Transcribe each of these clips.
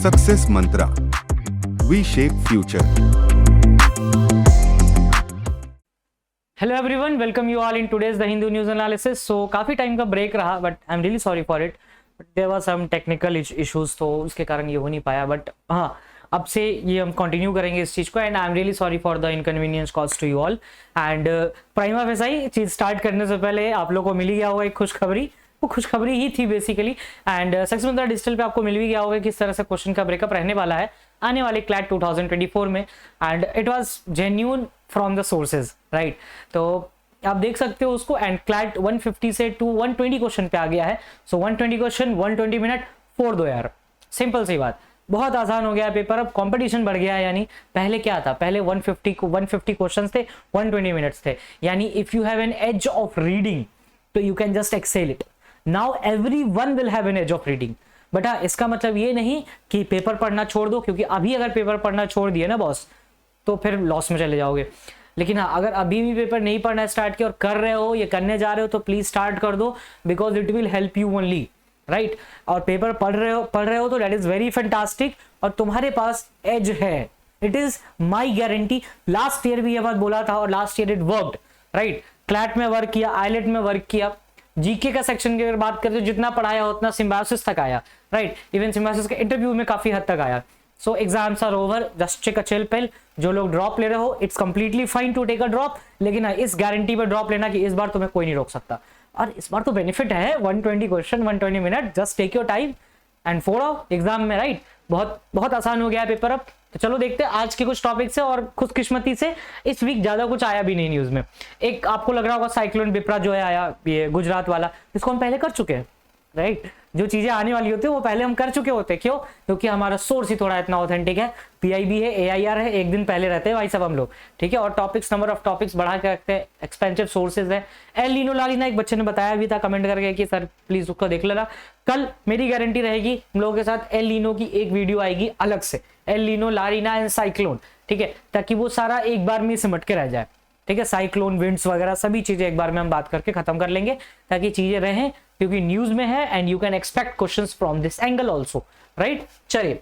Success mantra, we shape future. Hello everyone, welcome you all in today's the Hindu news analysis. So काफी time का break रहा, but I am really sorry for it. But there were some technical issues, तो उसके कारण ये हो नहीं पाया। बट हाँ, अब से ये हम कंटिन्यू करेंगे इस चीज को, and I am really sorry for the inconvenience cause to you all. And prima facie ही चीज स्टार्ट करने से पहले आप लोग को मिल ही गया होगा एक खुशखबरी। वो खुशखबरी ही थी basically. And success Mantra digital पे आपको मिल भी गया होगा किस तरह से क्वेश्चन का ब्रेकअप रहने वाला है आने वाले क्लैट 2024 में। And it was genuine from the sources, right. तो आप देख सकते हो उसको। एंड क्लैट 150 से टू 120 क्वेश्चन पे आ गया है। सो 120 क्वेश्चन 120 मिनट, फोड़ दो यार। सिंपल सी बात, बहुत आसान हो गया है पेपर। अब कंपटीशन बढ़ गया है। यानी पहले क्या था, पहले 150 क्वेश्चंस थे, 120 मिनट्स थे। यानी if you have an edge of reading तो you can just excel it. Now everyone will have an edge of reading. But हाँ, इसका मतलब ये नहीं कि पेपर पढ़ना छोड़ दो, क्योंकि अभी अगर पेपर पढ़ना छोड़ दिए ना बॉस, तो फिर लॉस में चले जाओगे। लेकिन हाँ, अगर अभी भी पेपर नहीं पढ़ना स्टार्ट किया और कर रहे हो या करने जा रहे हो, तो प्लीज स्टार्ट कर दो, because it will help you only, right. और पेपर पढ़ रहे हो तो दैट इज वेरी फैंटास्टिक, और तुम्हारे पास एज है। It is my guarantee. Last year भी ये बात बोला था और last year it worked, right. CLAT में वर्क किया, आईलेट में वर्क किया। जीके का सेक्शन की अगर बात करते हो, जितना पढ़ाया उतना सिम्बायोसिस तक आया, राइट। इवन सिम्बायोसिस के इंटरव्यू में काफी हद तक आया। So exams are over, just take a chill pill. जो लोग ड्रॉप ले रहे हो, it's completely fine to take a drop, लेकिन इस गारंटी पे ड्रॉप लेना कि इस बार तुम्हें कोई नहीं रोक सकता। और इस बार तो बेनिफिट है, 120 question 120 minute, just take your time and फोड़ आओ एग्जाम में, राइट। बहुत बहुत आसान हो गया है पेपर अब। तो चलो देखते हैं आज के कुछ टॉपिक से। और खुशकिस्मती से इस वीक ज्यादा कुछ आया भी नहीं न्यूज में। एक आपको लग रहा होगा साइक्लोन बिपरा जो है आया, ये गुजरात वाला, इसको हम पहले कर चुके हैं, राइट। जो चीजें आने वाली होती है वो पहले हम कर चुके होते हैं। क्यों? क्योंकि हमारा सोर्स ही थोड़ा इतना ऑथेंटिक है। पीआईबी है, एआईआर है, एक दिन पहले रहते हैं भाई सब हम लोग, ठीक है। और टॉपिक्स, नंबर ऑफ टॉपिक्स बढ़ा के रखते हैं, एक्सपेंसिव सोर्सेज है। एल नीनो ला नीना, एक बच्चे ने बताया भी था कमेंट करके कि सर प्लीज उसको देख लेना। कल मेरी गारंटी रहेगी हम लोगों के साथ एल नीनो की एक वीडियो आएगी अलग से, El Nino, La Nina and cyclone, ठीक है, ताकि वो सारा एक बार में सिमट के रह जाए, ठीक है। साइक्लोन, विंड्स वगैरह सभी चीजें एक बार में हम बात करके खत्म कर लेंगे, ताकि चीजें रहें, क्योंकि न्यूज में है and you can expect questions from this angle also, right. चलिए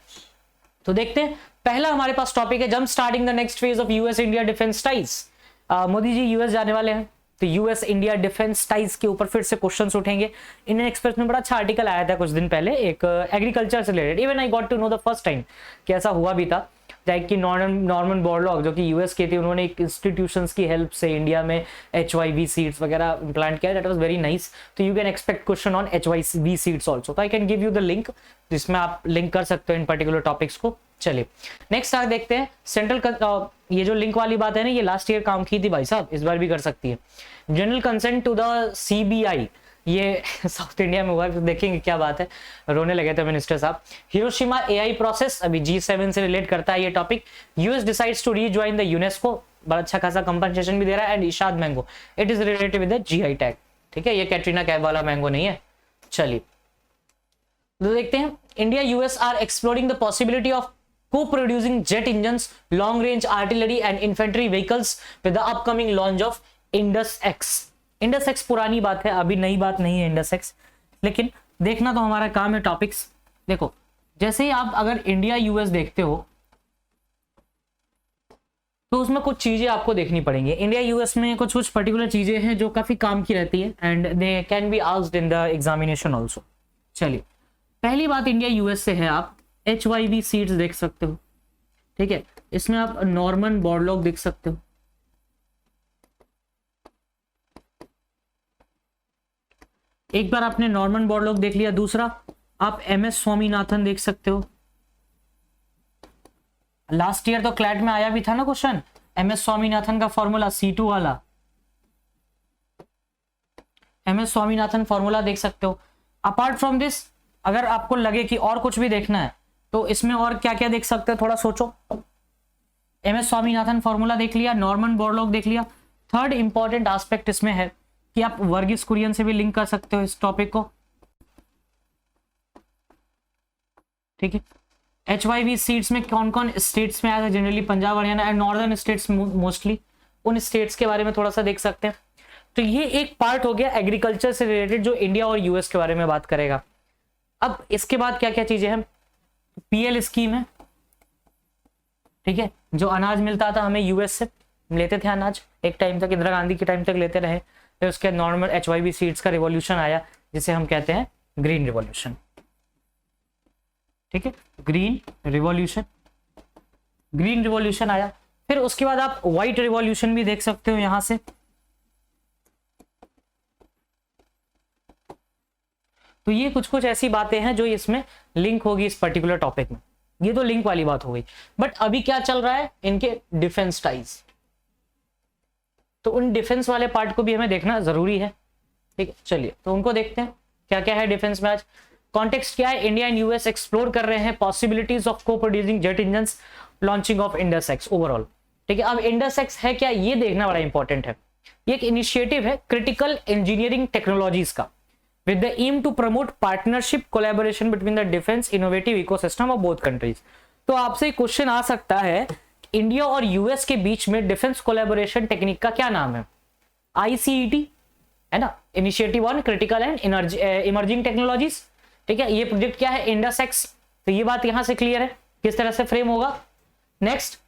तो देखते हैं। पहला हमारे पास टॉपिक है jump starting the next phase of US India defence ties. Modi ji US जाने वाले हैं, तो यूएस इंडिया डिफेंस टाइज के ऊपर फिर से क्वेश्चंस उठेंगे। इंडियन एक्सप्रेस में बड़ा अच्छा आर्टिकल आया था कुछ दिन पहले, एक एग्रीकल्चर से related. Even I got to know the first time कि ऐसा हुआ भी था। लाइक कि नॉर्मन बोरलॉग जो कि यूएस के थे, उन्होंने एक इंस्टीट्यूशंस की हेल्प से इंडिया में HYV सीड्स वगैरह इम्प्लांट किया। That was very nice. तो you can expect question on HYV seeds also. तो I can give you the link, जिसमें आप लिंक कर सकते हो इन पर्टिकुलर टॉपिक्स को। चलिए नेक्स्ट आगे देखते हैं। सेंट्रल, ये जो लिंक वाली बात है ना, ये लास्ट ईयर काम की थी भाई साहब, इस बार भी कर सकती है। General consent to the CBI, ये साउथ इंडिया में हुआ, देखेंगे क्या बात है, रोने लगे थे मिनिस्टर साहब। हिरोशिमा AI प्रोसेस, अभी G7 से रिलेट करता है ये topic. US decides to rejoin the UNESCO, बड़ा अच्छा खासा कंपनसेशन भी दे रहा है। And Ishaad mango, it is related with the GI tag, ठीक है। ये कैटरीना कैफ वाला मैंगो नहीं है। चलिए तो देखते हैं। India US are exploring the possibility of co-producing jet engines, long-range artillery and infantry vehicles with the upcoming launch of Indus X. Indus X पुरानी बात है, अभी नई बात नहीं है Indus X, लेकिन देखना तो हमारा काम है टॉपिक्स। देखो, जैसे ही आप अगर इंडिया US देखते हो, तो उसमें कुछ चीजें आपको देखनी पड़ेंगी। इंडिया US में कुछ पर्टिकुलर चीजें हैं जो काफी काम की रहती है, and they can be asked in the examination also. चलिए पहली बात इंडिया US से है, आप HYV सीड्स देख सकते हो, ठीक है। इसमें आप नॉर्मन बोरलॉग देख सकते हो, एक बार आपने नॉर्मन बोरलॉग देख लिया। दूसरा आप MS स्वामीनाथन देख सकते हो। लास्ट ईयर तो क्लैट में आया भी था ना क्वेश्चन, MS स्वामीनाथन का फॉर्मूला, C2 वाला MS स्वामीनाथन फॉर्मूला देख सकते हो। अपार्ट फ्रॉम दिस, अगर आपको लगे कि और कुछ भी देखना है, तो इसमें और क्या क्या देख सकते हो, थोड़ा सोचो। MS स्वामीनाथन फॉर्मूला देख लिया, नॉर्मन बोरलॉग देख लिया। थर्ड इंपॉर्टेंट एस्पेक्ट इसमें है कि आप वर्गीस कुरियन से भी लिंक कर सकते हो इस टॉपिक को, ठीक है। HYV सीट्स में कौन कौन स्टेट्स में आया था, generally Punjab, Haryana and northern states mostly, उन स्टेट्स के बारे में थोड़ा सा देख सकते हैं। तो ये एक पार्ट हो गया एग्रीकल्चर से रिलेटेड, जो इंडिया और US के बारे में बात करेगा। अब इसके बाद क्या क्या चीजें हैं, पीएल स्कीम है, ठीक है, जो अनाज मिलता था हमें यूएस से, लेते थे अनाज एक टाइम तक, इंदिरा गांधी के टाइम तक लेते रहे। फिर उसके नॉर्मल HYB सीड्स का रिवॉल्यूशन आया जिसे हम कहते हैं ग्रीन रिवॉल्यूशन, ठीक है, ग्रीन रिवॉल्यूशन, ग्रीन रिवॉल्यूशन आया। फिर उसके बाद आप व्हाइट रिवॉल्यूशन भी देख सकते हो यहां से। तो ये कुछ कुछ ऐसी बातें हैं जो इसमें लिंक होगी इस पर्टिकुलर टॉपिक में। ये तो लिंक वाली बात हो गई, बट अभी क्या चल रहा है, इनके डिफेंस टाइज, तो उन डिफेंस वाले पार्ट को भी हमें देखना जरूरी है, ठीक है। चलिए तो उनको देखते हैं क्या क्या है डिफेंस में आज। कॉन्टेक्स्ट क्या है, इंडिया एंड यूएस एक्सप्लोर कर रहे हैं पॉसिबिलिटीज ऑफ को producing jet engines, launching of Indus x overall, ठीक है। अब इंडस एक्स है क्या, ये देखना बड़ा इंपॉर्टेंट है। ये एक इनिशिएटिव है क्रिटिकल इंजीनियरिंग टेक्नोलॉजीज का, with the aim to promote partnership collaboration between the defense innovative ecosystem of both countries। तो आपसे क्वेश्चन आ सकता है, इंडिया और यूएस के बीच में डिफेंस कोलैबोरेशन टेक्निक का क्या नाम है, ICET है ना, initiative on critical and emerging technologies, ठीक है। ये प्रोजेक्ट क्या है, इंडस एक्स, तो ये बात यहां से क्लियर है किस तरह से फ्रेम होगा। नेक्स्ट,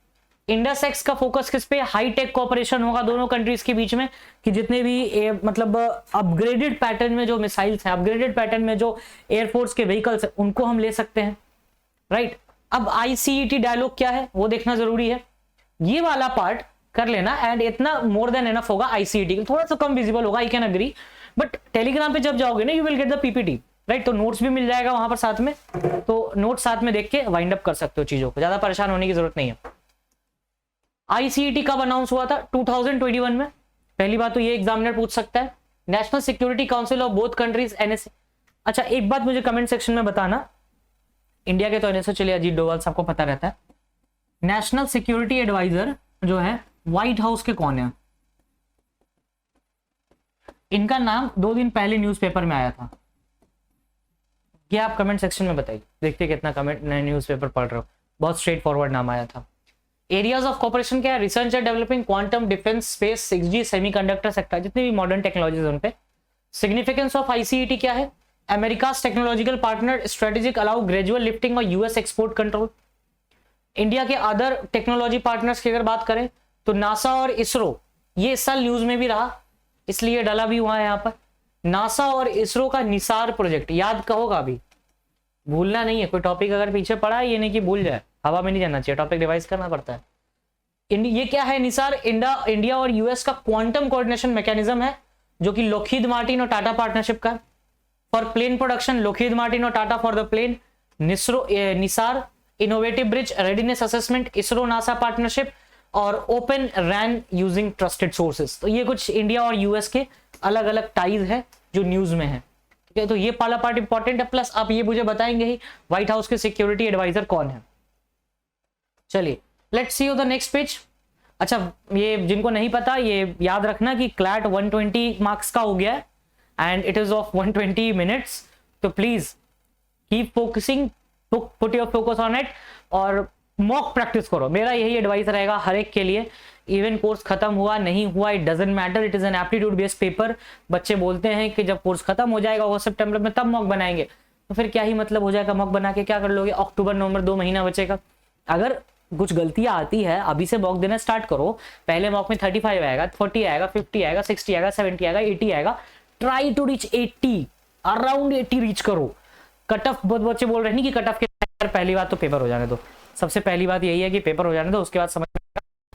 इंडस एक्स का फोकस किस पे, हाईटेक कोऑपरेशन होगा दोनों कंट्रीज के बीच में, कि जितने भी मतलब अपग्रेडेड पैटर्न में जो मिसाइल्स हैं, अपग्रेडेड पैटर्न में जो एयरफोर्स के व्हीकल्स हैं, उनको हम ले सकते हैं, राइट। अब ICET डायलॉग क्या है वो देखना जरूरी है, ये वाला पार्ट कर लेना, एंड इतना मोर देन एनफ होगा। ICET थोड़ा सा कम विजिबल होगा, I can agree, but Telegram पे जब जाओगे ना you will get the PPT, right. तो नोट्स भी मिल जाएगा वहां पर साथ में, तो नोट साथ में देख के वाइंड अप कर सकते हो चीजों को, ज्यादा परेशान होने की जरूरत नहीं है। ICET कब अनाउंस हुआ था, 2021 में। पहली बात तो ये एग्जामिनर पूछ सकता है। National security council of both countries, NSA। अच्छा एक बात मुझे कमेंट सेक्शन में बताना, इंडिया के तो NSA चलिए, अजीत डोभाल सबको पता रहता है, नेशनल सिक्योरिटी एडवाइजर जो है व्हाइट हाउस के कौन है, इनका नाम 2 दिन पहले न्यूज़पेपर में आया था, ये आप कमेंट सेक्शन में बताइए, देखते कितना कमेंट न्यूज़पेपर पढ़ रहे हो, बहुत स्ट्रेट फॉरवर्ड नाम आया था। एरियाज ऑफ कॉपरेशन क्या है, research and developing, quantum, defence, space, 6G, semiconductor sector, जितने भी मॉडर्न टेक्नोलॉजीज उन पे। सिग्निफिकेंस ऑफ ICET क्या है, America's technological partner strategic allow gradual lifting और US एक्सपोर्ट कंट्रोल। इंडिया के अदर टेक्नोलॉजी पार्टनर्स की अगर बात करें तो नासा और इसरो, ये इस साल न्यूज में भी रहा, इसलिए डाला भी हुआ है यहाँ पर। नासा और इसरो का निसार प्रोजेक्ट याद कहोगा, अभी भूलना नहीं है, कोई टॉपिक अगर पीछे पड़ा है ये नहीं कि भूल जाए, हवा में नहीं जाना चाहिए, टॉपिक रिवाइज करना पड़ता है। ये क्या है, निसार इंडिया और US का क्वांटम कोऑर्डिनेशन मैकेनिज्म है, जो कि लोकहीड मार्टिन और टाटा पार्टनरशिप का। For plane production, Lockheed Martin और Tata for the plane. NISAR innovative bridge readiness assessment, ISRO NASA partnership, और open RAN using trusted sources. तो ये कुछ इंडिया और US के अलग अलग टाइज है जो न्यूज में है, ठीक है। तो ये पहला पार्ट इंपॉर्टेंट है, प्लस आप ये मुझे बताएंगे ही व्हाइट हाउस के सिक्योरिटी एडवाइजर कौन है। चलिए let's see the next page. अच्छा ये जिनको नहीं पता ये याद रखना कि क्लैट 120 मार्क्स का हो गया है and it is of 120 minutes, तो please keep focusing, put your focus on it, और मॉक प्रैक्टिस करो। मेरा यही एडवाइस रहेगा हर एक के लिए, इवन कोर्स खत्म हुआ नहीं हुआ it doesn't matter, it is N aptitude based paper. बच्चे बोलते हैं कि जब कोर्स खत्म हो जाएगा वो सितंबर में तब मॉक बनाएंगे, तो फिर क्या ही मतलब हो जाएगा, मॉक बना के क्या कर लोगे, अक्टूबर नवंबर 2 महीना बचेगा। अगर कुछ गलतियां आती है अभी से मॉक देना स्टार्ट करो, पहले मॉक में 35 आएगा, 40 आएगा, 50 आएगा, 60 आएगा, 70 आएगा, 80 आएगा, try to reach 80, around 80 reach करो। कट ऑफ, बहुत बच्चे बोल रहे हैं कि कट ऑफ के पहली बात तो पेपर हो जाने दो, सबसे पहली बात यही है कि पेपर हो जाने दो, उसके बाद समझ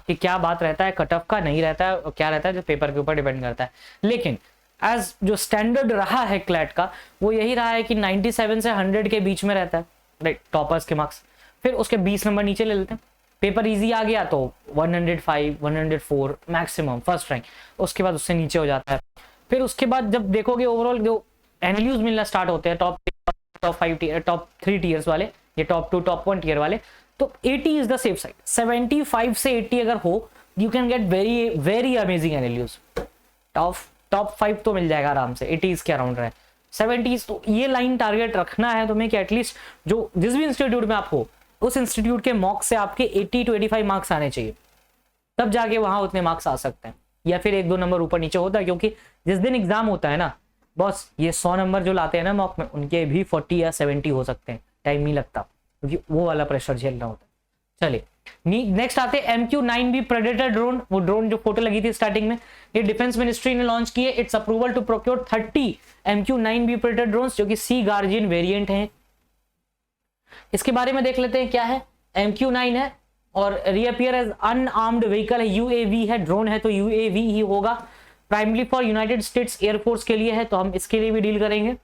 कि क्या बात रहता है कट ऑफ का, नहीं रहता है, और क्या रहता है जो पेपर के ऊपर डिपेंड करता है। लेकिन एज जो स्टैंडर्ड रहा है क्लैट का वो यही रहा है कि 97 से 100 के बीच में रहता है, राइट, टॉपर्स के मार्क्स। फिर उसके 20 नंबर नीचे ले लेते हैं, पेपर इजी आ गया तो 105, 104 मैक्सिमम फर्स्ट रैंक, उसके बाद उससे नीचे हो जाता है। फिर उसके बाद जब देखोगे ओवरऑल जो एनएलयूज मिलना स्टार्ट होते हैं, टॉप 5 टॉप 3 टीयर्स वाले, ये टॉप 2 टॉप 1 टीयर वाले, तो 80 इज द सेफ साइड। 75 से 80 अगर हो you can get very very amazing NLUs, top 5 तो मिल जाएगा आराम से, 80s के अराउंड रहे, 70s। तो ये लाइन टारगेट रखना है तुम्हें कि एटलीस्ट जो जिस भी इंस्टीट्यूट में आप हो उस इंस्टीट्यूट के मॉक से आपके 80 to 85 मार्क्स आने चाहिए, तब जाके वहां उतने मार्क्स आ सकते हैं, या फिर 1-2 नंबर ऊपर नीचे होता है, क्योंकि जिस दिन एग्जाम होता है ना बॉस, ये 100 नंबर जो लाते हैं ना मॉक में, उनके भी 40 या 70 हो सकते हैं, टाइम नहीं लगता, क्योंकि वो वाला प्रेशर झेलना होता है। चलिए नेक्स्ट आते हैं MQ-9B प्रेडेटर ड्रोन। वो ड्रोन जो फोटो लगी थी स्टार्टिंग में, ये डिफेंस मिनिस्ट्री ने लॉन्च की है। Its approval to procure 30 MQ-9B predator drones जो कि सी गार्जियन वेरिएंट हैं। इसके बारे में देख लेते हैं क्या है। MQ-9 है और रीअपियर एज अनआर्म्ड व्हीकल है, यूएवी है, ड्रोन है तो यूएवी ही होगा। Primary for United states air force के लिए है, तो हम इसके लिए भी डील करेंगे।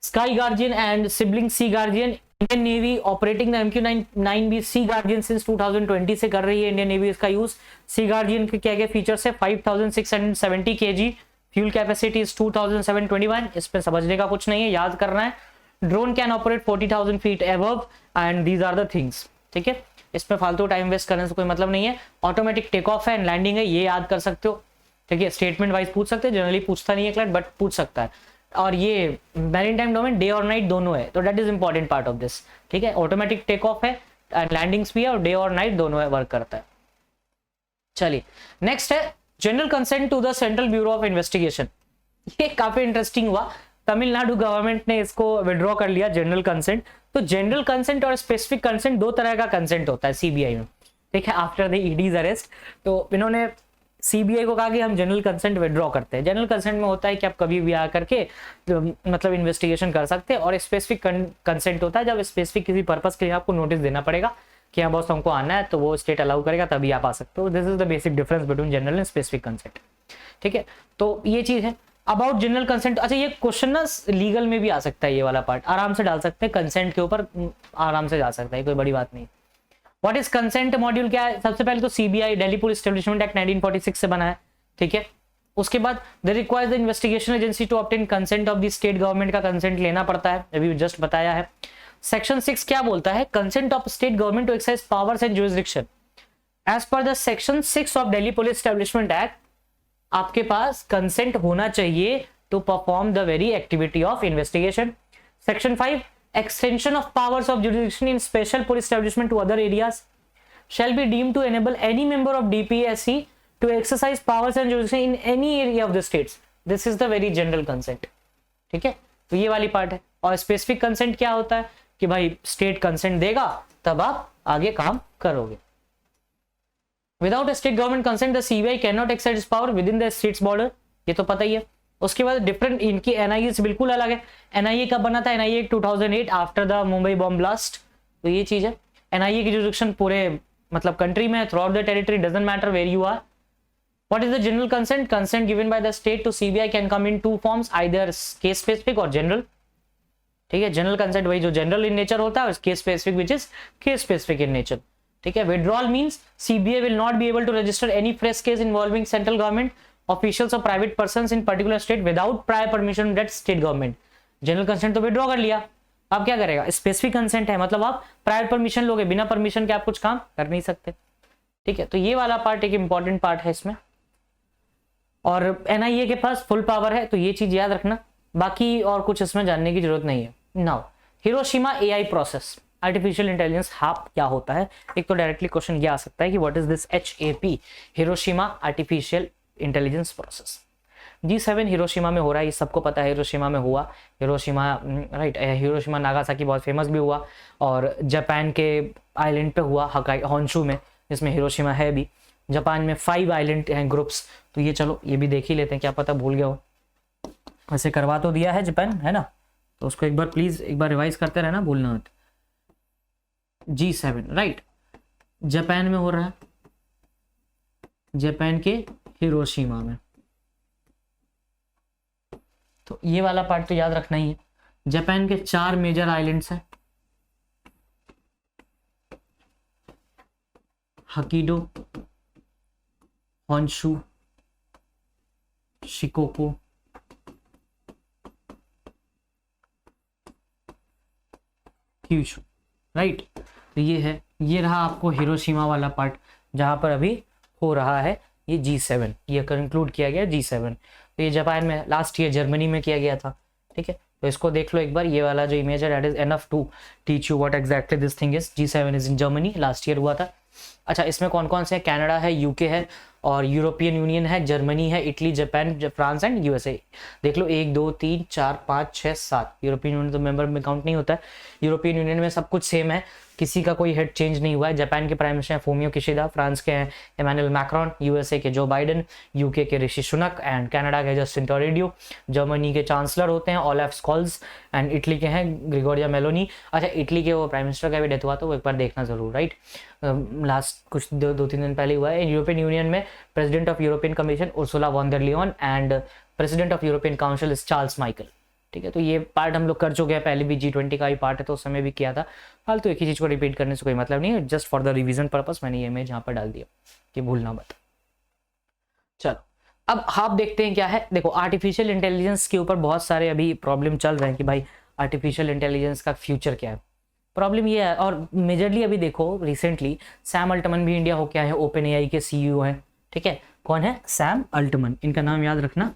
Sky Guardian and sibling Sea Guardian, Indian Navy operating the MQ-9B Sea Guardian since 2020 से कर रही है इंडियन नेवी इसका यूज। सी गार्जियन के क्या क्या फीचर्स है, 5670 kg, फ्यूल कैपेसिटी इज 2721। इसमें समझने का कुछ नहीं है, याद करना है। Drone can operate 40,000 feet above and these are the things. ठीक है, इसमें फालतू टाइम वेस्ट करने से कोई मतलब नहीं है। ऑटोमेटिक टेक ऑफ है एंड लैंडिंग है, ये याद कर सकते हो। ठीक है, स्टेटमेंट वाइज पूछ सकते हैं, जनरली पूछता नहीं है क्लाइंट बट पूछ सकता है। और ये मैरीन टाइम डोमेन डे और नाइट दोनों है, तो that is important part of this. ठीक है, ऑटोमेटिक टेक ऑफ है एंड लैंडिंग्स भी है और डे और नाइट दोनों है, वर्क करता है। चलिए नेक्स्ट है general consent to the Central Bureau of Investigation. ये काफी इंटरेस्टिंग हुआ, तमिलनाडु गवर्नमेंट ने इसको विड्रॉ कर लिया जनरल कंसेंट। तो जनरल कंसेंट और स्पेसिफिक कंसेंट दो तरह का कंसेंट होता है सीबीआई में। ठीक है, आफ्टर द ईडीज अरेस्ट तो इन्होंने सीबीआई को कहा कि हम जनरल कंसेंट विड्रॉ करते हैं। जनरल कंसेंट में होता है कि आप कभी भी आ करके मतलब इन्वेस्टिगेशन कर सकते हैं, और स्पेसिफिक कंसेंट होता है जब स्पेसिफिक किसी पर्पस के लिए आपको नोटिस देना पड़ेगा कि हाँ बॉस हमको आना है, तो वो स्टेट अलाउ करेगा तभी आप आ सकते हो। This is the basic difference between general and specific consent. ठीक है, तो ये चीज है अबाउट जनरल कंसेंट। अच्छा, ये क्वेश्चन ना लीगल में भी आ सकता है, ये वाला पार्ट आराम से डाल सकते हैं, कंसेंट के ऊपर आराम से जा सकता है, कोई बड़ी बात नहीं। व्हाट इज कंसेंट मॉड्यूल क्या है? सबसे पहले तो CBI Delhi police establishment act 1946 से बना है। ठीक है, उसके बाद they requires the investigation agency to obtain consent of the state government का कंसेंट लेना पड़ता है, अभी जस्ट बताया है। सेक्शन 6 क्या बोलता है? Consent of state government to exercise powers and jurisdiction as per the section 6 of Delhi police establishment Act. आपके पास कंसेंट होना चाहिए to perform the very activity of investigation. Section 5 extension of powers of jurisdiction in special police establishment to other areas shall be deemed to enable any member of DPSC to exercise powers and jurisdiction in any area of the states. This is the very general consent. ठीक है, तो ये वाली part है। और specific consent क्या होता है कि भाई स्टेट कंसेंट देगा तब आप आगे काम करोगे। Without a state government consent the CBI cannot exercise power within the state's border, ये तो पता ही है। उसके बाद डिफरेंट इनकी एनआईए से बिल्कुल अलग है। एनआईए कब बना था? NIA 2008 after the Mumbai bomb blast. तो ये चीज है, एनआईए की जुरिसडिक्शन पूरे मतलब कंट्री में, throughout the territory, doesn't matter where you are. What is the general consent? Consent given by the state to CBI can come in two forms, either case specific और general. ठीक है, general consent वही जो general in nature होता है, और case specific which is case specific in nature. ठीक है, withdrawal means CBI will not be able to register any fresh case involving central government officials or private persons in particular state without prior permission of that state government. General consent तो withdraw कर लिया, अब क्या करेगा? Specific consent है, मतलब आप prior permission लोगे, बिना परमिशन के आप कुछ काम कर नहीं सकते। ठीक है, तो ये वाला पार्ट एक इंपॉर्टेंट पार्ट है इसमें। और एनआईए के पास फुल पावर है, तो ये चीज याद रखना, बाकी और कुछ इसमें जानने की जरूरत नहीं है। Now Hiroshima AI process, artificial intelligence हाप क्या होता है? एक तो डायरेक्टली क्वेश्चन ये आ सकता है कि what is this HAP, Hiroshima artificial intelligence process. G7 Hiroshima में हो रहा है, ये सबको पता है, हिरोशिमा में हुआ। हिरोशिमा राइट, हिरोशिमा नागासाकी बहुत फेमस भी हुआ, और जापान के आइलैंड पे हुआ, होन्शु में, जिसमें हिरोशिमा है भी। जापान में 5 आइलैंड हैं ग्रुप्स, तो ये चलो ये भी देख ही लेते हैं, क्या पता भूल गया हो। वैसे करवा तो दिया है जापान, है ना, तो उसको एक बार प्लीज एक बार रिवाइज करते रहना, भूलना मत। G7 राइट, जापान में हो रहा है, जापान के हिरोशिमा में। तो ये वाला पार्ट तो याद रखना ही है। जापान के 4 मेजर आइलैंड्स हैं, हकीडो, होन्शु, शिकोकू, क्यूशु राइट। तो ये है, ये रहा आपको हिरोशिमा वाला पार्ट जहां पर अभी हो रहा है ये G7, ये कंक्लूड किया गया G7। तो ये जापान में लास्ट ईयर जर्मनी में किया गया था। ठीक है, तो इसको देख लो एक बार, ये वाला जो इमेज है that is enough to teach you what exactly this thing is. G7 is in Germany, last year हुआ था। अच्छा, इसमें कौन कौन से हैं? कनाडा है, यूके है, और यूरोपियन यूनियन है, जर्मनी है, Italy, Japan, France and USA. देख लो 1 2 3 4 5 6 7। यूरोपियन यूनियन तो मेंबर में काउंट नहीं होता है। यूरोपियन यूनियन में सब कुछ सेम है, किसी का कोई हेड चेंज नहीं हुआ है। जापान के प्राइम मिनिस्टर हैं फूमियो किशिदा, फ्रांस के हैं इमैनुअल मैक्रोन, यूएसए के जो बाइडेन, यूके के ऋषि सुनक एंड कनाडा के जस्टिन ट्रूडेau, जर्मनी के चांसलर होते हैं ओलाफ स्कॉल्स एंड इटली के हैं ग्रिगोरिया मेलोनी। अच्छा, इटली के वो प्राइम मिनिस्टर का भी डेथ हुआ तो वो एक बार देखना जरूर, राइट। लास्ट कुछ 2-3 दिन पहले हुआ है। यूरोपियन यूनियन में president of European Commission Ursula von der Leyen and president of European Council is Charles Michel. ठीक है, तो ये पार्ट हम लोग कर चुके हैं, पहले भी G20 का ही पार्ट है तो उस समय भी किया था। फालतू एक ही चीज को रिपीट करने से कोई मतलब नहीं है, just for the revision purpose मैंने ये इमेज यहाँ पर डाल दिया कि भूलना मत। चलो अब आप देखते हैं क्या है। देखो, आर्टिफिशियल इंटेलिजेंस के ऊपर बहुत सारे अभी प्रॉब्लम चल रहे हैं कि भाई आर्टिफिशियल इंटेलिजेंस का फ्यूचर क्या है। प्रॉब्लम ये है, और मेजरली अभी देखो रिसेंटली सैम अल्टमन भी इंडिया होके आए हैं, ओपन एआई के CEO हैं। ठीक है, कौन है? सैम अल्टमन, इनका नाम याद रखना।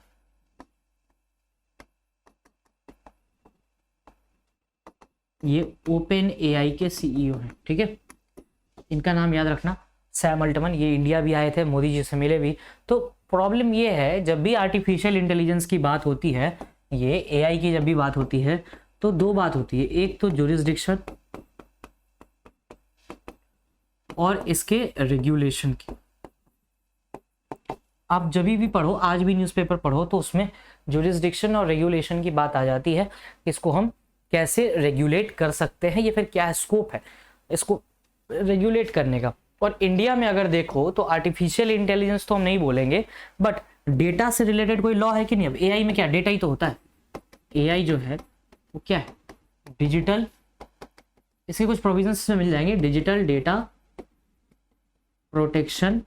ये ओपन एआई के CEO हैं। ठीक है, इनका नाम याद रखना, सैम अल्टमन। ये इंडिया भी आए थे, मोदी जी से मिले भी। तो प्रॉब्लम ये है, जब भी आर्टिफिशियल इंटेलिजेंस की बात होती है, ये एआई की जब भी बात होती है तो दो बात होती है, एक तो जुरिस्डिक्शन और इसके रेगुलेशन की। आप जब भी पढ़ो, आज भी न्यूज़पेपर पढ़ो तो उसमें जुरिस्डिक्शन और रेगुलेशन की बात आ जाती है। इसको हम कैसे रेगुलेट कर सकते हैं, ये फिर क्या स्कोप है इसको रेगुलेट करने का। और इंडिया में अगर देखो तो आर्टिफिशियल इंटेलिजेंस तो हम नहीं बोलेंगे, बट डेटा से रिलेटेड कोई लॉ है कि नहीं? अब एआई में क्या डेटा ही तो होता है। एआई जो है वो क्या है? डिजिटल, इसके कुछ प्रोविजंस में मिल जाएंगे, डिजिटल डेटा प्रोटेक्शन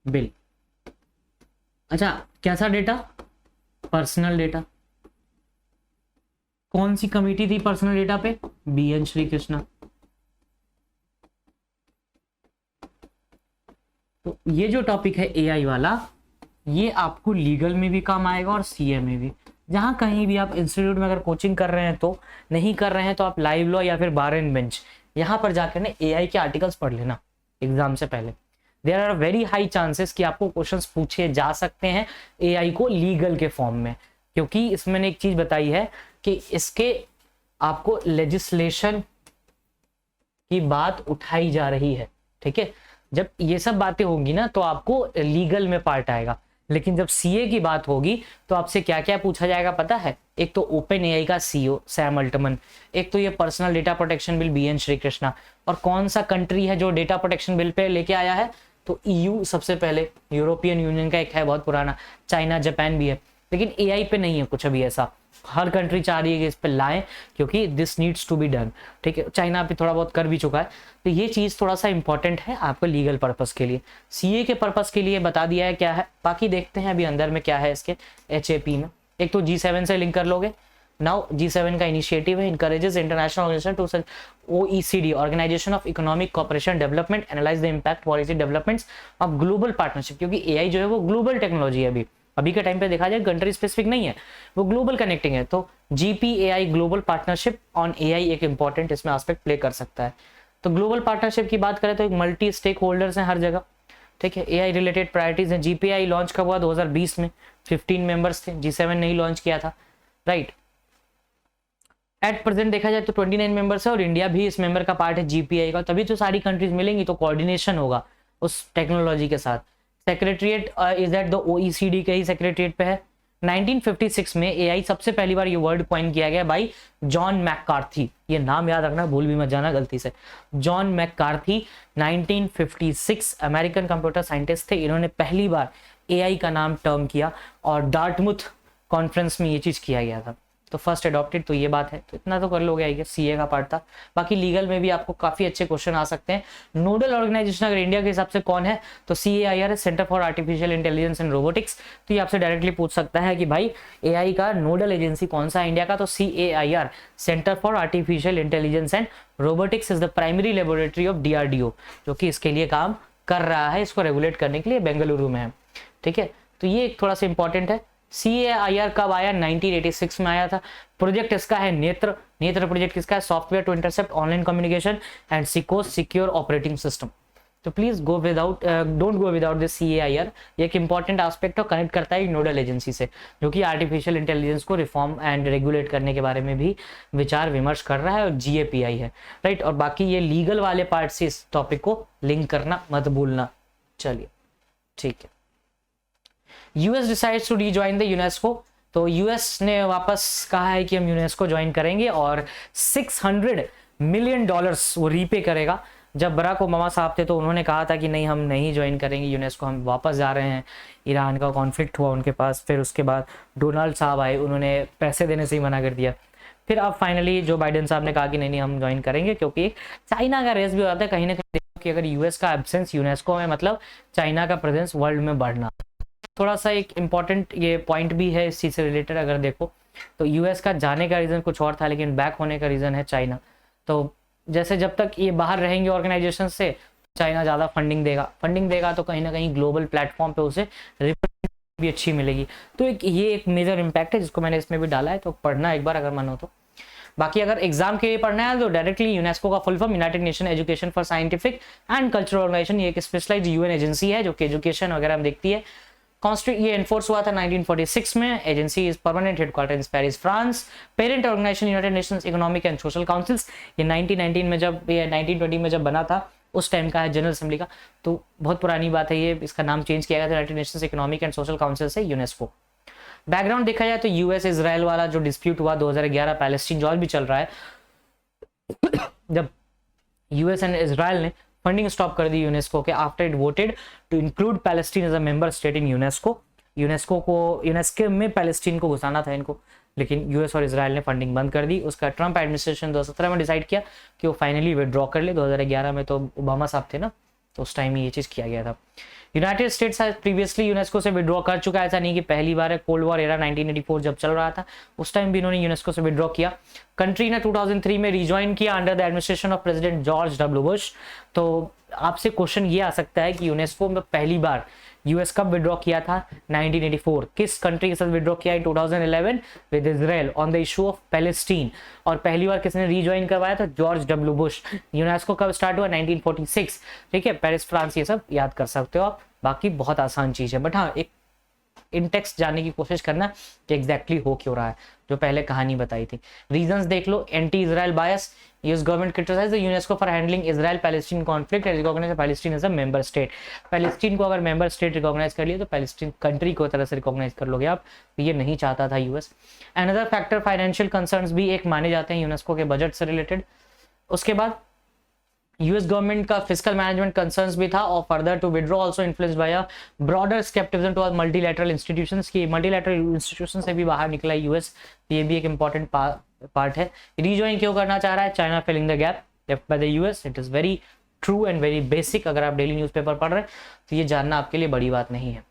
बिल। अच्छा, कैसा डेटा? Personal data. कौन सी कमेटी थी पर्सनल डेटा पे? BN श्री कृष्णा। तो ये जो टॉपिक है एआई वाला, ये आपको लीगल में भी काम आएगा और सीए में भी। जहां कहीं भी आप इंस्टीट्यूट में अगर कोचिंग कर रहे हैं तो, नहीं कर रहे हैं तो आप लाइव लॉ या फिर बार एंड बेंच यहां पर जाकर ना एआई के आर्टिकल्स पढ़ लेना एग्जाम से पहले। There are very high chances कि आपको क्वेश्चंस पूछे जा सकते हैं एआई को लीगल के फॉर्म में, क्योंकि इसमें मैंने एक चीज बताई है कि इसके आपको लेजिस्लेशन की बात उठाई जा रही है। ठीक है, जब ये सब बातें होंगी ना तो आपको लीगल में पार्ट आएगा, लेकिन जब सीए की बात होगी तो आपसे क्या क्या पूछा जाएगा पता है? एक तो ओपन एआई का CEO सैम अल्टमन, एक तो ये personal data protection bill BN Shri Krishna, और कौन सा कंट्री है जो डेटा प्रोटेक्शन बिल पे लेके आया है? तो EU सबसे पहले, यूरोपियन यूनियन का एक है बहुत पुराना, चाइना, जापान भी है, लेकिन एआई पे नहीं है कुछ अभी ऐसा। हर कंट्री चाह रही है कि इस पे लाएं क्योंकि this needs to be done. ठीक है, चाइना भी थोड़ा बहुत कर भी चुका है, तो ये चीज थोड़ा सा इंपॉर्टेंट है आपको लीगल पर्पस के लिए। सीए के पर्पस के लिए बता दिया है क्या है, बाकी देखते हैं अभी अंदर में क्या है इसके HAP में। एक तो G7 से लिंक कर लोगे। नाउ G7 का इनिशिएटिव है, encourages international organisation to OECD, organisation of economic cooperation development, analyse the impact policy developments of global partnership. क्योंकि एआई जो है वो ग्लोबल टेक्नोलॉजी है, अभी के टाइम पे देखा जाए कंट्री स्पेसिफिक नहीं है, वो ग्लोबल कनेक्टिंग है। तो GPAI global partnership on AI एक इंपॉर्टेंट इसमें एस्पेक्ट प्ले कर सकता है। तो ग्लोबल पार्टनरशिप की बात करें तो एक मल्टी स्टेक होल्डर्स हैं हर जगह। ठीक है, एआई रिलेटेड प्रायोरिटीज हैं। GPAI लॉन्च कब हुआ? 2020 में, 15 मेंबर्स थे, G7 नहीं लॉन्च किया था, राइट। एट प्रेजेंट देखा जाए तो 29 मेंबर्स है और इंडिया भी इस मेंबर का पार्ट है GPAI का, तभी तो सारी कंट्रीज मिलेंगी तो कोऑर्डिनेशन होगा उस टेक्नोलॉजी के साथ। Secretariat is that the OECD के ही सेक्रेटरीट पे है। 1956 में एआई सबसे पहली बार ये वर्ड कॉइन किया गया बाई जॉन मैककार्थी, ये नाम याद रखना, भूल भी मत जाना गलती से। John McCarthy 1956 American computer scientist थे, इन्होंने पहली बार एआई का नाम टर्म किया और डार्टमुथ कॉन्फ्रेंस में ये चीज किया गया था, तो फर्स्ट अडॉप्टेड। तो ये बात है, तो इतना तो कर लोगे, आई गेस सीए का पार्ट था। बाकी लीगल में भी आपको काफी अच्छे क्वेश्चन आ सकते हैं। नोडल ऑर्गेनाइजेशन अगर इंडिया के हिसाब से कौन है तो CAIR, centre for artificial intelligence and robotics. तो ये आपसे डायरेक्टली पूछ सकता है कि भाई एआई का नोडल एजेंसी कौन सा है इंडिया का, तो CAIR, centre for artificial intelligence and robotics is the primary laboratory of DRDO, जो कि इसके लिए काम कर रहा है, इसको रेगुलेट करने के लिए बेंगलुरु में है। ठीक है, तो ये एक थोड़ा सा इंपॉर्टेंट है। CAIR कब आया? 1986 में आया था। प्रोजेक्ट इसका है नेत्र। नेत्र प्रोजेक्ट किसका है? Software to intercept online communication and सिकोस सिक्योर ऑपरेटिंग सिस्टम। तो please go without don't go without this CAIR। ये एक इंपॉर्टेंट एस्पेक्ट और कनेक्ट करता है नोडल एजेंसी से, जो कि आर्टिफिशियल इंटेलिजेंस को रिफॉर्म एंड रेगुलेट करने के बारे में भी विचार विमर्श कर रहा है, और GAPI है, राइट। और बाकी ये लीगल वाले पार्ट से इस टॉपिक को लिंक करना मत भूलना। चलिए ठीक है। US decides to rejoin the UNESCO. तो US ने वापस कहा है कि हम यूनेस्को ज्वाइन करेंगे, और $600 मिलियन वो रीपे करेगा। जब बराक ओबामा साहब थे तो उन्होंने कहा था कि नहीं, हम नहीं ज्वाइन करेंगे यूनेस्को, हम वापस जा रहे हैं। ईरान का कॉन्फ्लिक्ट हुआ उनके पास, फिर उसके बाद डोनाल्ड साहब आए, उन्होंने पैसे देने से ही मना कर दिया। फिर अब फाइनली जो बाइडेन साहब ने कहा कि नहीं हम ज्वाइन करेंगे, क्योंकि चाइना का रेस भी होता है कहीं ना कहीं। देखो कि अगर US का एब्सेंस यूनेस्को में, मतलब चाइना का प्रेजेंस वर्ल्ड में बढ़ना। थोड़ा सा एक इम्पॉर्टेंट ये पॉइंट भी है इस चीज़ से रिलेटेड। अगर देखो तो US का जाने का रीज़न कुछ और था, लेकिन बैक होने का रीज़न है चाइना। तो जैसे जब तक ये बाहर रहेंगे ऑर्गेनाइजेशन से, चाइना ज़्यादा फंडिंग देगा तो कहीं ना कहीं ग्लोबल प्लेटफॉर्म पे उसे रिप्रेजेंटेशन भी अच्छी मिलेगी। तो ये एक मेजर इम्पैक्ट है जिसको मैंने इसमें भी डाला है, तो पढ़ना एक बार अगर मन हो तो। बाकी अगर एग्जाम के लिए पढ़ना है तो डायरेक्टली यूनेस्को का full form United Nation Education for Scientific and Cultural Organisation. ये एक स्पेशलाइज्ड UN एजेंसी है जो कि एजुकेशन वगैरह में देखती है। ये एनफोर्स हुआ था 1946 में। Agency is permanent headquarter in Paris, France. Parent organisation United Nations Economic and Social Councils. ये 1919 में जब, ये 1920 में जब बना था उस टाइम का है, जनरल असेंबली का। तो बहुत पुरानी बात है ये, इसका नाम चेंज किया गया था United Nations Economic and social council से यूनेस्को। बैकग्राउंड देखा जाए तो US इजराइल वाला जो डिस्प्यूट हुआ 2011, पैलेस्टीन जो आज भी चल रहा है, जब US एंड इजराइल ने फंडिंग स्टॉप कर दी यूनेस्को के after it voted to include Palestine as a member state in UNESCO में पैलेस्टीन को घुसाना था इनको, लेकिन US और इजराइल ने फंडिंग बंद कर दी। उसका ट्रंप एडमिनिस्ट्रेशन 2017 में डिसाइड किया कि वो फाइनली विड्रॉ कर ले। 2011 में तो ओबामा साहब थे ना, तो उस टाइम ये चीज किया गया था। यूनाइटेड स्टेट्स प्रीवियसली यूनेस्को से विड्रॉ कर चुका है, ऐसा नहीं कि पहली बार है। कोल्ड वॉर एरा 1984 जब चल रहा था उस टाइम भी इन्होंने यूनेस्को से विड्रॉ किया। कंट्री ने 2003 में रिज्वाइन किया under the administration of president George W Bush. तो आपसे क्वेश्चन ये आ सकता है कि यूनेस्को में पहली बार US कब विड्रॉ किया था? 1984। किस कंट्री के साथ विड्रॉ किया? 2011 with Israel on the issue of Palestine. और पहली बार किसने रीज्वाइन करवाया था? George W Bush. यूनेस्को कब स्टार्ट हुआ? 1946। ठीक है, पेरिस फ्रांस, ये सब याद कर सकते हो आप। बाकी बहुत आसान चीज है, बट हाँ एक इन टेक्स्ट जानने की कोशिश करना कि एग्जैक्टली हो क्यों रहा है, जो पहले कहानी बताई थी। रीजंस देख लो। Anti Israel bias, US government criticise the UNESCO for handling Israel Palestine conflict and recognise Palestine as a member state. Palestine को अगर मेंबर स्टेट रिकॉग्नाइज कर लिया तो पैलेस्टीन कंट्री को तरह से रिकॉग्नाइज कर लोगे आप, तो ये नहीं चाहता था US. Another factor financial concerns भी एक माने जाते हैं यूनेस्को के बजट से रिलेटेड। उसके बाद यूएस गवर्नमेंट का फिस्कल मैनेजमेंट कंसर्न्स भी था, और further to withdraw also influenced by a broader scepticism toward multilateral institutions की मल्टीलैटरल इंस्टीट्यूशन से भी बाहर निकला यूएस। ये भी एक इंपॉर्टेंट पार्ट है। रीजॉइन क्यों करना चाह रहा है? China filling the gap left by the US. It is very true and very basic. अगर आप डेली न्यूज़पेपर पढ़ रहे हैं तो ये जानना आपके लिए बड़ी बात नहीं है।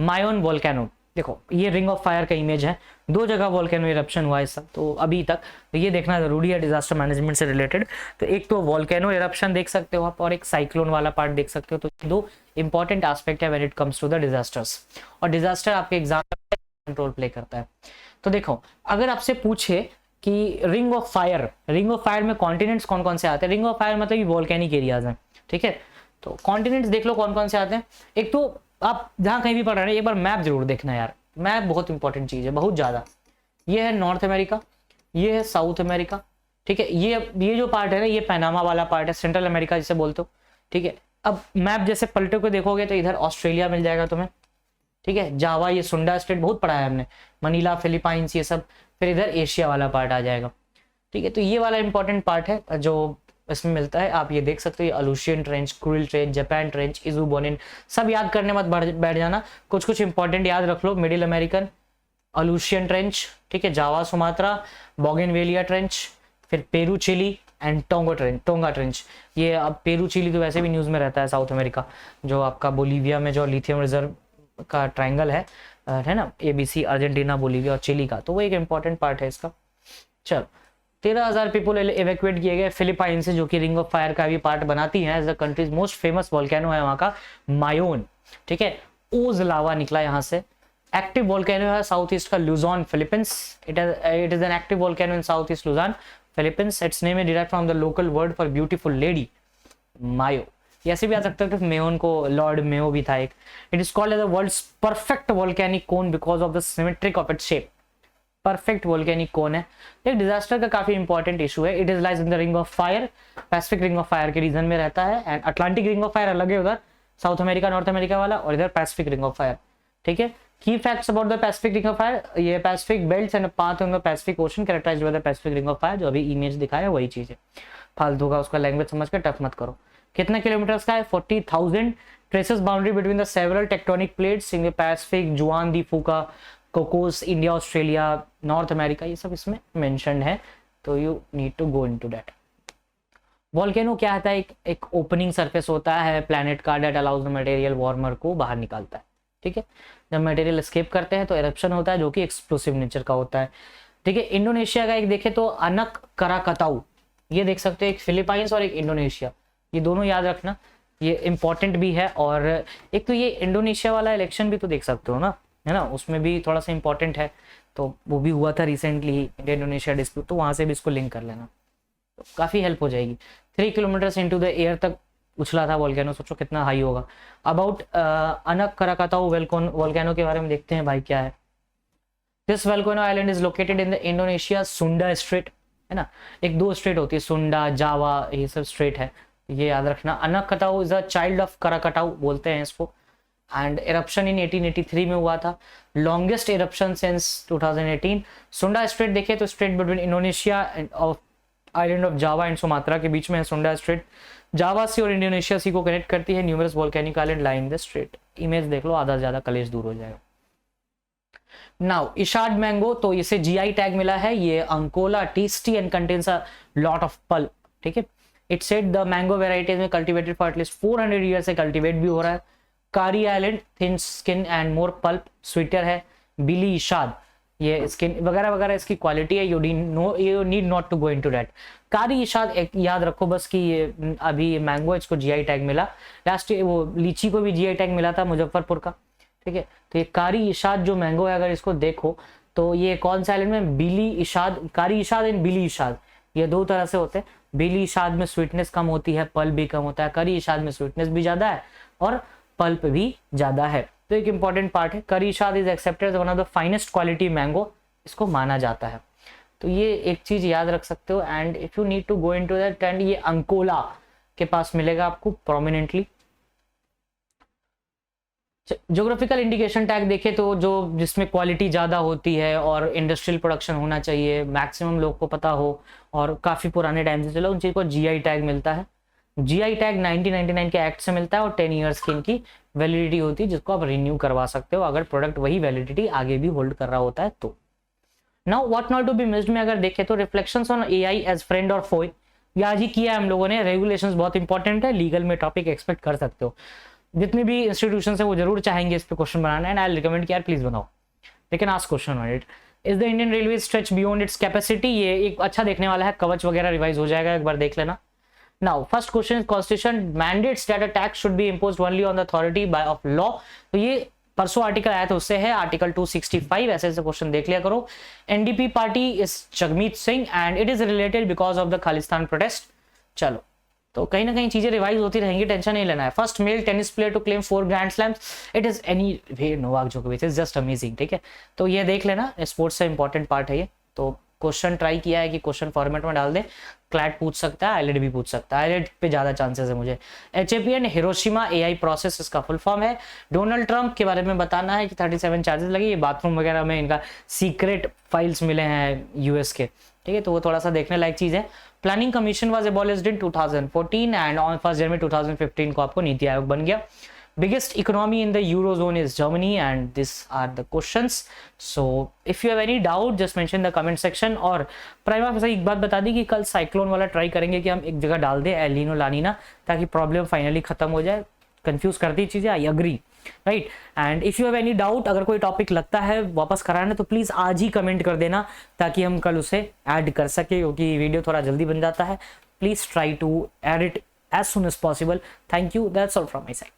मायोन वोल्केनो, देखो ये रिंग ऑफ फायर का इमेज है, 2 जगह वोल्केनो इरप्शन हुआ है इस सब तो अभी तक, तो ये देखना जरूरी है डिजास्टर मैनेजमेंट से रिलेटेड। तो एक तो वोल्केनो इरप्शन देख सकते हो आप, और एक साइक्लोन वाला पार्ट देख सकते हो। तो 2 इंपॉर्टेंट एस्पेक्ट है when it comes to the disasters, और डिजास्टर आपके एग्जाम में कंट्रोल प्ले करता है। तो देखो अगर आपसे पूछे कि रिंग ऑफ फायर में कॉन्टिनेंट्स कौन कौन से आते हैं? रिंग ऑफ फायर मतलब ये वोल्केनिक एरियाज हैं, ठीक है। तो कॉन्टिनेंट्स देख लो कौन कौन से आते हैं। एक तो आप जहां कहीं भी पढ़ रहे हैं एक बार मैप जरूर देखना यार, मैप बहुत इंपॉर्टेंट चीज है, बहुत ज्यादा। ये है नॉर्थ अमेरिका, ये है साउथ अमेरिका, ठीक है। ये जो पार्ट है ना, ये पैनामा वाला पार्ट है, सेंट्रल अमेरिका जिसे बोलते हो, ठीक है। अब मैप जैसे पलटे को देखोगे तो इधर ऑस्ट्रेलिया मिल जाएगा तुम्हें, ठीक है। जावा, ये सुंडा स्टेट बहुत पढ़ा है हमने, मनीला, फिलीपाइंस, ये सब। फिर इधर एशिया वाला पार्ट आ जाएगा, ठीक है। तो ये वाला इंपॉर्टेंट पार्ट है जो इसमें मिलता है। आप ये देख सकते हो, ये Aleutian trench, Kuril trench, Japan trench, Izu Bonin, सब याद करने मत बैठ जाना, कुछ कुछ इंपॉर्टेंट याद रख लो। मिडिल अमेरिकन, अलूशियन ट्रेंच, ठीक है, जावा सुमात्रा, बोगेनवेलिया ट्रेंच, फिर Peru Chile and tonga trench. ये अब पेरू चिली तो वैसे भी न्यूज में रहता है, साउथ अमेरिका, जो आपका बोलीविया में जो लिथियम रिजर्व का ट्राइंगल है ना, ABC, अर्जेंटीना, बोलीविया और चिली का, तो वो एक इंपॉर्टेंट पार्ट है इसका। चलो 13,000 पीपल एवेक्यूएट किए गए फिलीपाइन से, जो कि रिंग ऑफ फायर का भी पार्ट बनाती है। As the countries most famous volcano है वहां का मायोन, ठीक है। ओज लावा निकला यहाँ से। एक्टिव वोल्केनो है साउथ ईस्ट का Luzon, Philippines. It is an active volcano in south east Luzon, Philippines. Its name is derived from the local word for beautiful lady, Mayo. ये ऐसे भी आ सकता है कि मेयोन को लॉर्ड मेयो भी था एक। It is called as the world's perfect volcanic cone because of the symmetric of its shape. Perfect volcanic cone है, एक डिजास्टर का काफी इंपॉर्टेंट इशू है। It is lies in the ring of fire, Pacific ring of fire के region में रहता है, and Atlantic ring of fire अलग है उधर, साउथ अमेरिका नॉर्थ अमेरिका वाला, और इधर पैसिफिक रिंग ऑफ फायर। ठीक है, key facts about the Pacific ring of fire, ये Pacific belts and path on the Pacific ocean characterised by the Pacific ring of fire. जो अभी image दिखाया वही चीज है, फालतू का उसका लैंग्वेज समझ के टफ मत करो। कितना किलोमीटर का है? 40,000। Traces boundary between the several tectonic plates in the Pacific, Juan de Fuca, Cocos, India, Australia, North America, ये सब इसमें मेंशन्ड है, तो you need to go into that. Volcano क्या होता है? एक ओपनिंग सरफेस होता है प्लैनेट का that allows the material warmer को बाहर निकालता है। ठीक है, जब मटेरियल एस्केप करते हैं तो एरप्शन होता है जो कि एक्सप्लोसिव नेचर का होता है। ठीक है, इंडोनेशिया का एक देखे तो अनक कराकताऊ, ये देख सकते हो, एक फिलीपाइंस और एक इंडोनेशिया, ये दोनों याद रखना, ये इंपॉर्टेंट भी है। और एक तो ये इंडोनेशिया वाला इलेक्शन भी तो देख सकते हो ना, है ना, उसमें भी थोड़ा सा इंपॉर्टेंट है, तो वो भी हुआ था रिसेंटली, इंडिया इंडोनेशिया डिस्प्यूट, तो वहां से भी इसको लिंक कर लेना, तो काफी हेल्प हो जाएगी। 3 किलोमीटर इनटू द एयर तक उछला था वोल्केनो, सोचो कितना हाई होगा। अबाउट अनक कराकताऊ वोल्केनो के बारे में देखते हैं भाई क्या है। This volcano island is located in the Indonesia सुंडा स्ट्रेट, है ना, एक 2 स्ट्रेट होती है, सुंडा, जावा, ये सब स्ट्रेट है, ये याद रखना। अनकताऊ इज अ चाइल्ड ऑफ कराकताऊ बोलते हैं इसको, एंड इरप्शन इन 1883 में हुआ था, लॉन्गेस्ट इरप्शन सिंस 2018। सुंडा स्ट्रेट देखे तो straight between Indonesia end of island of Java and Sumatra के बीच में है सुंडा स्ट्रेट, जावा सी और इंडोनेशिया सी को कनेक्ट करती है। Numerous volcanic island lie in the straight, image देख लो, आधा से ज्यादा कलेश दूर हो जाएगा। नाउ इशाद मैंगो, तो इसे जीआई टैग मिला है, ये Ankola tasty and contains a lot of pulp. ठीक है, it said the mango varieties में कल्टीवेटेड फॉर एटलीस्ट 400 ईयर से कल्टीवेट भी हो रहा है। Kari island, thin skin and more pulp, sweeter है। बिली इशाद, ये स्किन वगैरह वगैरह इसकी क्वालिटी है, you need not to go into that. Kari Ishad एक याद रखो बस कि ये अभी मैंगो इसको जीआई टैग मिला, लास्ट वो लीची को भी जीआई टैग मिला था मुजफ्फरपुर का। ठीक है, तो ये कारी इशाद जो मैंगो है, अगर इसको देखो तो ये कौन सा आइलैंड में, बिली इशाद, कारी इशाद एंड बिली इशाद, ये 2 तरह से होते हैं। बिली इशाद में स्वीटनेस कम होती है, पल्प भी कम होता है, करी इशाद में स्वीटनेस भी ज्यादा है और पल्प भी ज्यादा है, तो एक इंपॉर्टेंट पार्ट है। Kari Ishaad is accepted as one of the finest quality mango, इसको माना जाता है, तो ये एक चीज याद रख सकते हो। And if you need to go into that, and ये अंकोला के पास मिलेगा आपको प्रोमिनेंटली। ज्योग्राफिकल इंडिकेशन टैग देखे तो जो जिसमें क्वालिटी ज़्यादा होती है और इंडस्ट्रियल प्रोडक्शन होना चाहिए, मैक्सिमम लोग को पता हो और काफ़ी पुराने टाइम से चलो, उन चीज़ को जीआई टैग मिलता है। जीआई टैग 1999 के एक्ट से मिलता है और 10 ईयर्स की इनकी वैलिडिटी होती है, जिसको आप रिन्यू करवा सकते हो अगर प्रोडक्ट वही वैलिडिटी आगे भी होल्ड कर रहा होता है तो। Now what not to be missed में अगर देखें तो reflections on AI as friend और फोई, ये आज ही किया है हम लोगों ने। रेगुलेशंस बहुत इंपॉर्टेंट है, लीगल में टॉपिक एक्सपेक्ट कर सकते हो, जितने भी इंस्टीट्यूशन है वो जरूर चाहेंगे इस पे question banana, and I recommend कि यार प्लीज बनाओ, लेकिन ask question on it. Is the Indian railway stretch beyond its capacity, ये एक अच्छा देखने वाला है, कवच वगैरह रिवाइज हो जाएगा, एक बार देख लेना। Now first question, constitution mandates that a tax should be imposed only on the authority bye of law, तो ये परसों आर्टिकल आया था उससे है, आर्टिकल 265, ऐसे ऐसे क्वेश्चन देख लिया करो। NDP party is Jagmeet Singh and it is related because of the Khalistan protest. चलो, तो कहीं ना कहीं चीजें रिवाइज होती रहेंगी, टेंशन नहीं लेना है। First male tennis player to claim 4 grand slams, it is anyway Novak जोकोविच, इज जस्ट अमेजिंग। ठीक है, तो ये देख लेना, स्पोर्ट्स से इंपॉर्टेंट पार्ट है ये। तो क्वेश्चन ट्राई किया है कि क्वेश्चन फॉर्मेट में डाल दे, क्लैट पूछ सकता है, आईलेट भी पूछ सकता है, आईलेट पे ज्यादा चांसेस है मुझे। HAP and Hiroshima AI process इसका फुल फॉर्म है। डोनाल्ड ट्रंप के बारे में बताना है कि 37 चार्जेस लगे, ये बाथरूम वगैरह में इनका सीक्रेट फाइल्स मिले हैं यूएस के। ठीक है, तो वो थोड़ा सा देखने लायक चीज है। Planning commission was abolished in 2014 and on 1 January 2015 को आपको नीति आयोग बन गया। Biggest economy in the eurozone is Germany and this are the questions. So if you have any doubt just mention the comment section. और prima facie एक बात बता दी कि कल साइक्लोन वाला ट्राई करेंगे कि हम एक जगह डाल दें एल नीनो ला नीना, ताकि प्रॉब्लम फाइनली खत्म हो जाए। कंफ्यूज करती चीजें, I agree, right. And if you have any doubt, अगर कोई टॉपिक लगता है वापस कराना तो प्लीज आज ही कमेंट कर देना, ताकि हम कल उसे ऐड कर सके, क्योंकि वीडियो थोड़ा जल्दी बन जाता है। Please try to add it as soon as possible. Thank you, that's all from my side.